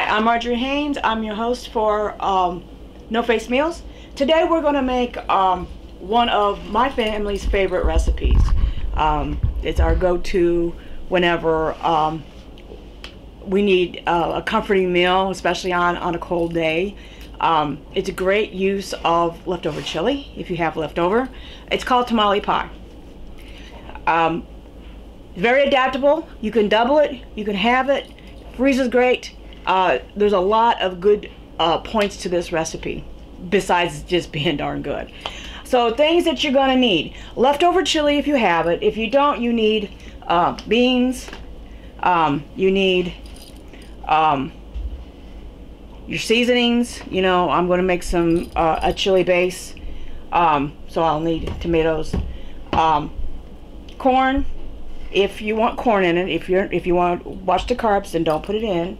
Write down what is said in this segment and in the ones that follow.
I'm Marjorie Haynes. I'm your host for No Face Meals. Today we're going to make one of my family's favorite recipes. It's our go-to whenever we need a comforting meal, especially on a cold day. It's a great use of leftover chili if you have leftover. It's called Tamale Pie. Very adaptable. You can double it, you can have it, freezes great. There's a lot of good points to this recipe besides just being darn good. So things that you're gonna need: leftover chili if you have it. If you don't, you need beans. You need your seasonings. You know, I'm gonna make some a chili base, so I'll need tomatoes, corn if you want corn in it. If you want to watch the carbs, then don't put it in.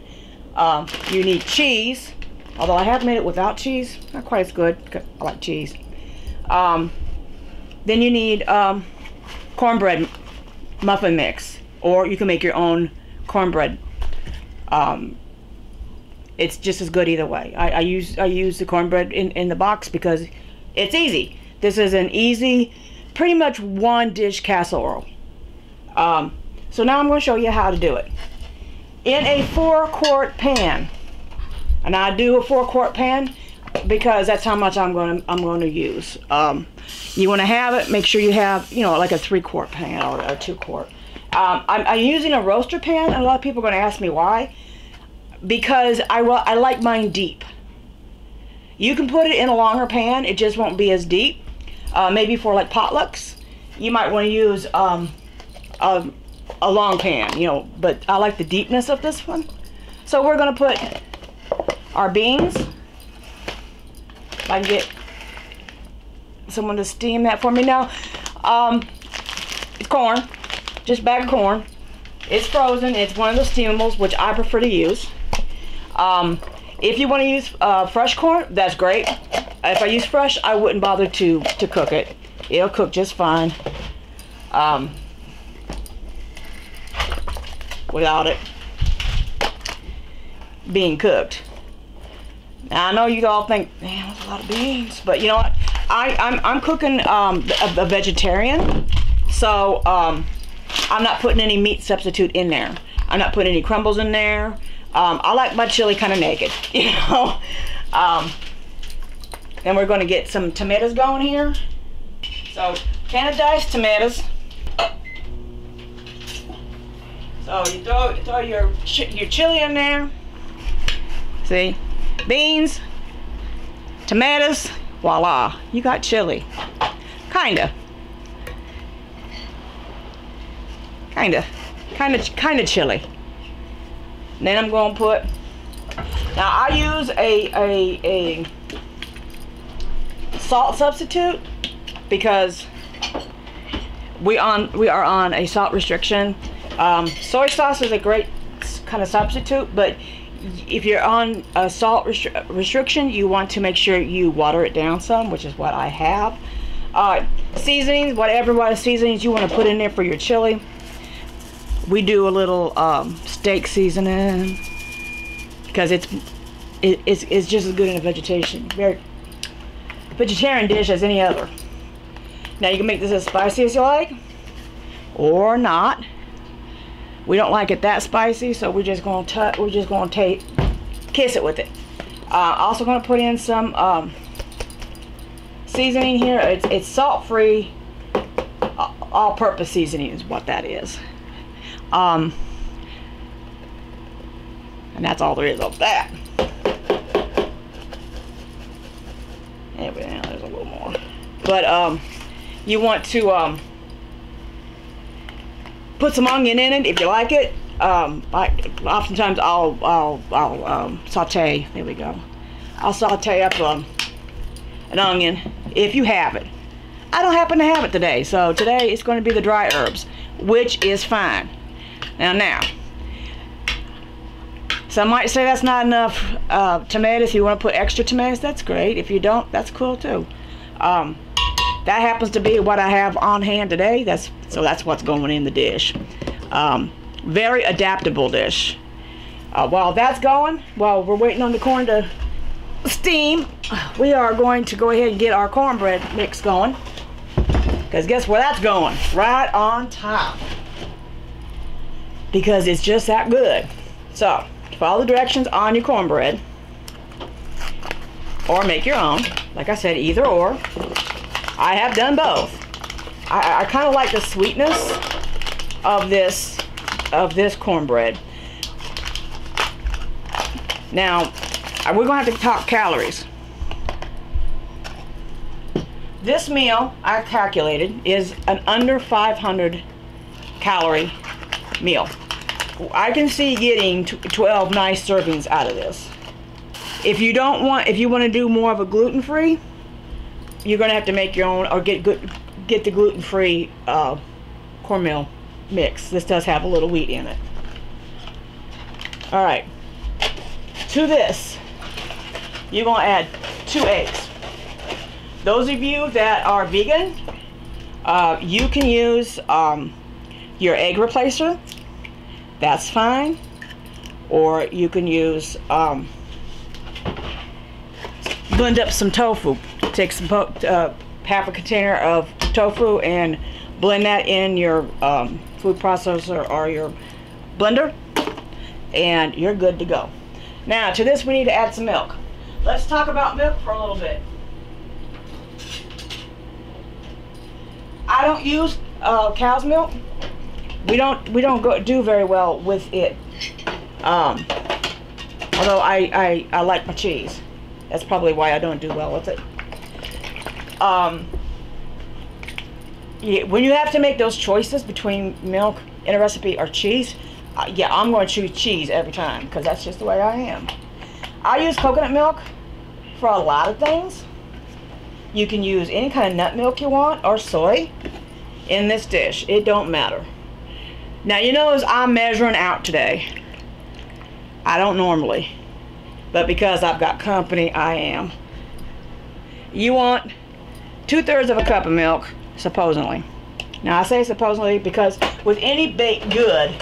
You need cheese, although I have made it without cheese. Not quite as good. I like cheese. Then you need cornbread muffin mix, or you can make your own cornbread. It's just as good either way. I use the cornbread in the box because it's easy. This is an easy, pretty much one dish casserole. So now I'm going to show you how to do it. In a 4-quart pan, and I do a 4-quart pan because that's how much I'm going to use. You want to have it. Make sure you have, you know, like a 3-quart pan or a 2-quart. I'm using a roaster pan, and a lot of people are going to ask me why. Because I like mine deep. You can put it in a longer pan; it just won't be as deep. Maybe for like potlucks, you might want to use a long pan, you know, but I like the deepness of this one. So we're gonna put our beans. If I can get someone to steam that for me now. It's corn, just a bag of corn. It's frozen. It's one of the steamables, which I prefer to use. If you want to use fresh corn, that's great. If I use fresh, I wouldn't bother to cook it. It'll cook just fine without it being cooked. Now I know you all think, man, that's a lot of beans, but you know what? I'm cooking a vegetarian, so I'm not putting any meat substitute in there. I'm not putting any crumbles in there. I like my chili kind of naked, you know. Then we're going to get some tomatoes going here. So, can of diced tomatoes. So you throw your chili in there. See, beans, tomatoes, voila, you got chili. Kinda chili. And then I'm going to put. Now I use a salt substitute because we are on a salt restriction. Soy sauce is a great kind of substitute, but if you're on a salt restriction, you want to make sure you water it down some, which is what I have. Seasonings, whatever seasonings you want to put in there for your chili. We do a little steak seasoning because it's just as good in a vegetarian dish as any other. Now you can make this as spicy as you like, or not. We don't like it that spicy, so we're just going to kiss it with it. Also going to put in some seasoning here. It's salt-free, all-purpose seasoning is what that is. And that's all there is of that. Anyway, there's a little more. But you want to put some onion in it if you like it. Oftentimes I'll saute. There we go. I'll saute up an onion if you have it. I don't happen to have it today, so today it's going to be the dry herbs, which is fine. Now, some might say that's not enough tomatoes. If you want to put extra tomatoes, that's great. If you don't, that's cool too. That happens to be what I have on hand today. So that's what's going in the dish. Very adaptable dish. While that's going, while we're waiting on the corn to steam, we are going to go ahead and get our cornbread mix going. Because guess where that's going? Right on top. Because it's just that good. So, follow the directions on your cornbread. Or make your own. Like I said, either or. I have done both. I kind of like the sweetness of this cornbread. Now, we're going to have to talk calories. This meal, I calculated, is an under 500 calorie meal. I can see getting 12 nice servings out of this. If you want to do more of a gluten-free, you're going to have to make your own or get the gluten-free cornmeal mix. This does have a little wheat in it. All right. To this, you're going to add 2 eggs. Those of you that are vegan, you can use your egg replacer. That's fine. Or you can use blend up some tofu. Take some half a container of tofu and blend that in your food processor or your blender, and you're good to go. Now to this we need to add some milk. Let's talk about milk for a little bit. I don't use cow's milk. We don't do very well with it. Although I like my cheese. That's probably why I don't do well with it. Yeah, when you have to make those choices between milk in a recipe or cheese, yeah, I'm going to choose cheese every time because that's just the way I am. I use coconut milk for a lot of things. You can use any kind of nut milk you want or soy in this dish. It don't matter. Now you notice I'm measuring out today. I don't normally, but because I've got company, I am. You want 2/3 of a cup of milk, supposedly. Now I say supposedly because with any baked good,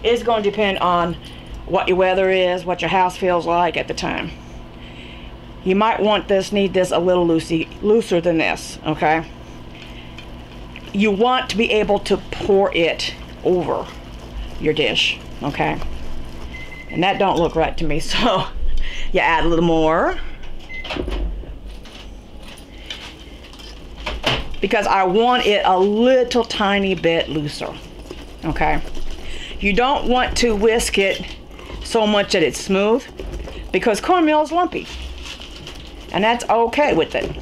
it's going to depend on what your weather is, what your house feels like at the time. You might need this a little looser than this, okay? You want to be able to pour it over your dish, okay? And that don't look right to me, so you add a little more. Because I want it a little tiny bit looser, okay? You don't want to whisk it so much that it's smooth because cornmeal is lumpy. And that's okay with it.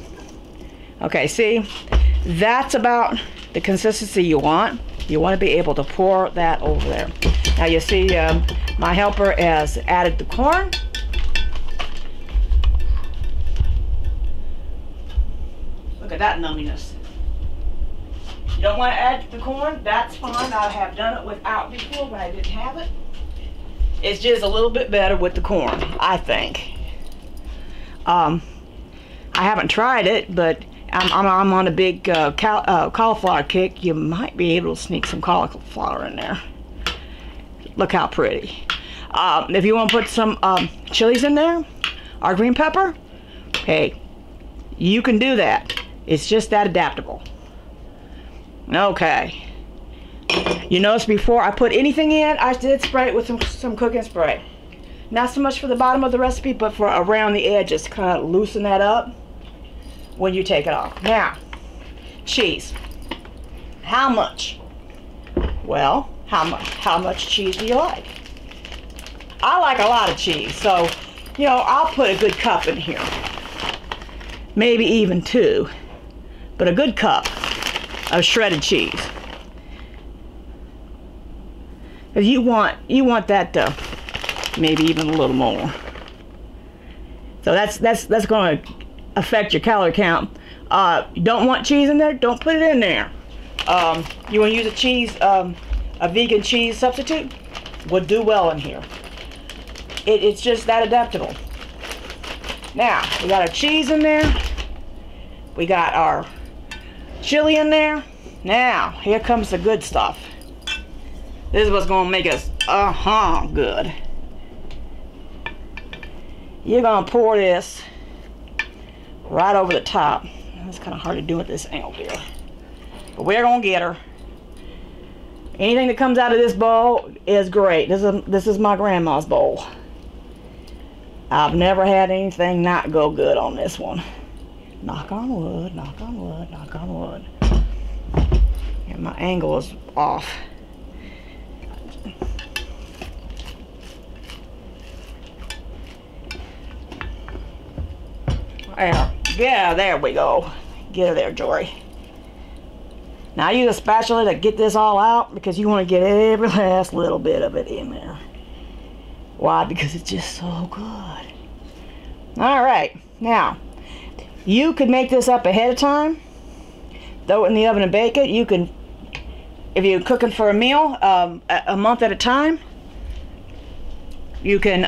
Okay, see? That's about the consistency you want. You want to be able to pour that over there. Now you see my helper has added the corn. Look at that numminess. You don't want to add the corn? That's fine. I have done it without before when I didn't have it. It's just a little bit better with the corn, I think. I haven't tried it, but I'm on a big cauliflower kick. You might be able to sneak some cauliflower in there. Look how pretty. If you want to put some chilies in there, or green pepper, hey, you can do that. It's just that adaptable. Okay. You notice before I put anything in, I did spray it with some cooking spray. Not so much for the bottom of the recipe, but for around the edges, kind of loosen that up when you take it off. Now, cheese. How much? Well, how much cheese do you like? I like a lot of cheese, so, you know, I'll put a good cup in here. Maybe even 2, but a good cup of shredded cheese. You want that maybe even a little more. So that's going to affect your calorie count. You don't want cheese in there? Don't put it in there. You want to use a cheese, a vegan cheese substitute? Would do well in here. It's just that adaptable. Now we got our cheese in there. We got our chili in there. Now here comes the good stuff. This is what's going to make us good. you're gonna pour this right over the top. It's kind of hard to do at this angle here, but we're gonna get her. Anything that comes out of this bowl is great. This is my grandma's bowl. I've never had anything not go good on this one. Knock on wood, knock on wood, knock on wood. And my angle is off. There, yeah, there we go. Get her there, Jory. Now I use a spatula to get this all out because you want to get every last little bit of it in there. Why? Because it's just so good. Alright, now you could make this up ahead of time, throw it in the oven and bake it. You can, if you're cooking for a meal, a month at a time, you can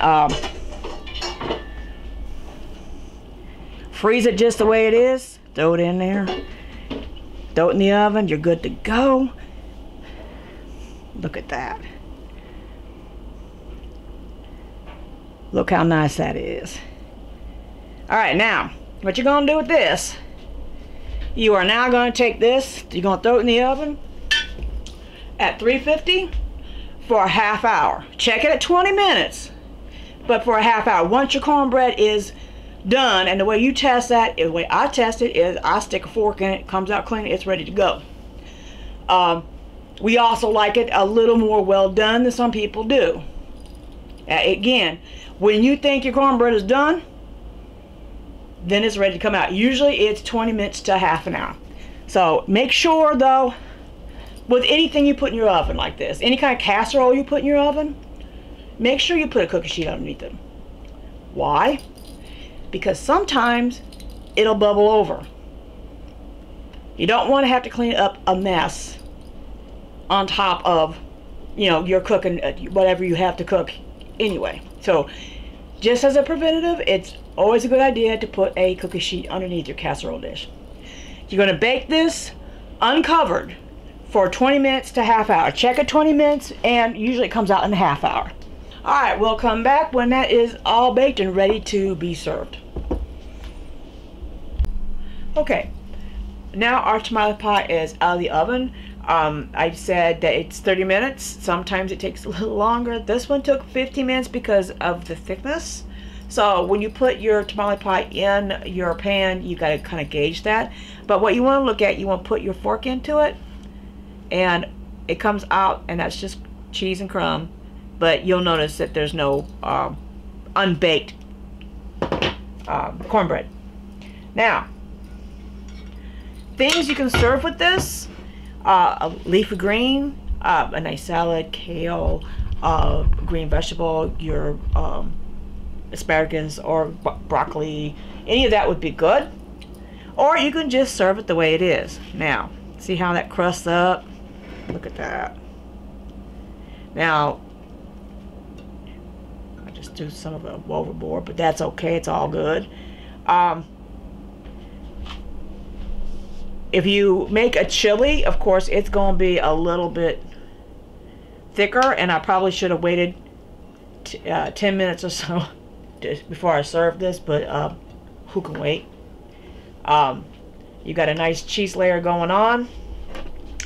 freeze it just the way it is, throw it in there, throw it in the oven, you're good to go. Look at that. Look how nice that is. Alright, now, what you're going to do with this, you are now going to take this, you're going to throw it in the oven at 350 for a half hour. Check it at 20 minutes, but for a half hour. Once your cornbread is done, and the way you test that, the way I test it is I stick a fork in it, comes out clean, it's ready to go. We also like it a little more well done than some people do. Again, when you think your cornbread is done, then it's ready to come out. Usually it's 20 minutes to half an hour. So make sure though, with anything you put in your oven like this, any kind of casserole you put in your oven, make sure you put a cookie sheet underneath it. Why? Because sometimes it'll bubble over. You don't want to have to clean up a mess on top of, you know, you're cooking whatever you have to cook anyway. So just as a preventative, it's always a good idea to put a cookie sheet underneath your casserole dish. You're going to bake this uncovered for 20 minutes to half hour. Check at 20 minutes and usually it comes out in a half hour. Alright, we'll come back when that is all baked and ready to be served. Okay, now our tamale pie is out of the oven. I said that it's 30 minutes. Sometimes it takes a little longer. This one took 15 minutes because of the thickness. So when you put your tamale pie in your pan, you got to kind of gauge that. But what you want to look at, you want to put your fork into it, and it comes out, and that's just cheese and crumb. But you'll notice that there's no unbaked cornbread. Now, things you can serve with this: a leafy green, a nice salad, kale, green vegetable, your asparagus or broccoli, any of that would be good. Or you can just serve it the way it is. Now, see how that crusts up? Look at that. Now, I just do some of it overboard, but that's okay, it's all good. If you make a chili, of course, it's going to be a little bit thicker, and I probably should have waited 10 minutes or so before I serve this, but who can wait? You got a nice cheese layer going on.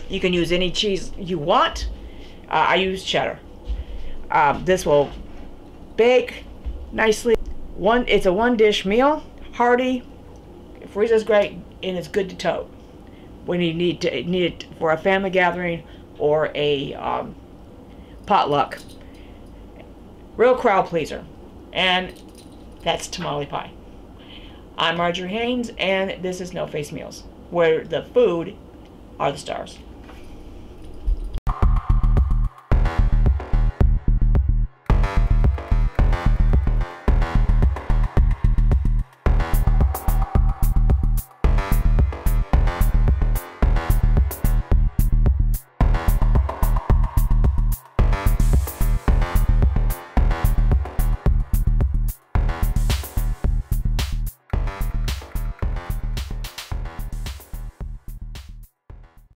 You can use any cheese you want. I use cheddar. This will bake nicely. It's a one-dish meal, hearty, it freezes great, and it's good to tote when you need it for a family gathering or a potluck. Real crowd pleaser. And that's Tamale Pie. I'm Marjorie Haynes, and this is No Face Meals, where the food are the stars.